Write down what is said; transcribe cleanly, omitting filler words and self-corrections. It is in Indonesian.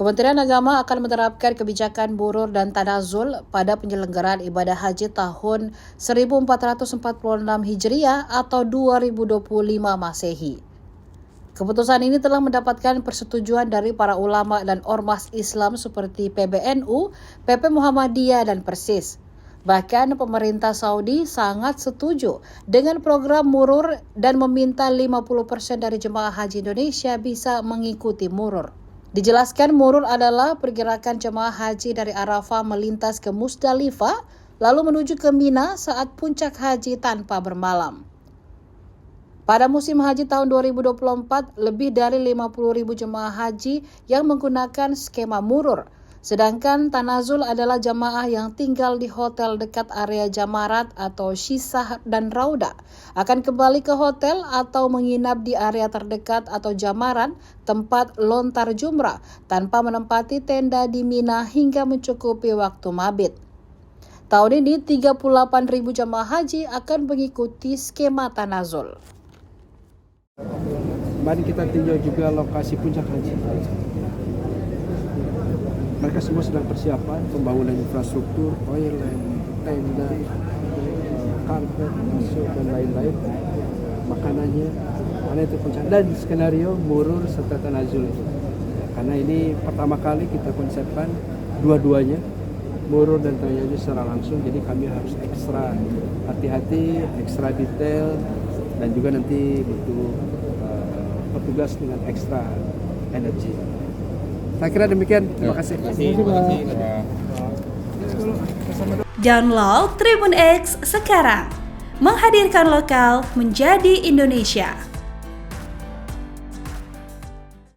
Kementerian Agama akan menerapkan kebijakan murur dan tanazul pada penyelenggaraan ibadah haji tahun 1446 Hijriah atau 2025 Masehi. Keputusan ini telah mendapatkan persetujuan dari para ulama dan ormas Islam seperti PBNU, PP Muhammadiyah, dan Persis. Bahkan pemerintah Saudi sangat setuju dengan program murur dan meminta 50% dari jemaah haji Indonesia bisa mengikuti murur. Dijelaskan murur adalah pergerakan jemaah haji dari Arafah melintas ke Musdalifah lalu menuju ke Mina saat puncak haji tanpa bermalam. Pada musim haji tahun 2024, lebih dari 50.000 jemaah haji yang menggunakan skema murur. Sedangkan tanazul adalah jamaah yang tinggal di hotel dekat area jamarat atau Syisah dan Rauda akan kembali ke hotel atau menginap di area terdekat atau jamaran tempat lontar jumrah tanpa menempati tenda di Mina hingga mencukupi waktu mabit. Tahun ini 38.000 jamaah haji akan mengikuti skema tanazul. Mari kita tinjau juga lokasi puncak haji. Mereka semua sedang persiapan pembangunan infrastruktur, toilet, tenda, karpet, masuk dan lain-lain, makanannya, karena itu puncak dan skenario murur serta tanazul itu. Karena ini pertama kali kita konsepkan dua-duanya, murur dan tanazul secara langsung, jadi kami harus ekstra hati-hati, ekstra detail, dan juga nanti butuh petugas dengan ekstra energi. Saya kira demikian. Terima kasih. Download Tribun X sekarang. Menghadirkan lokal menjadi Indonesia.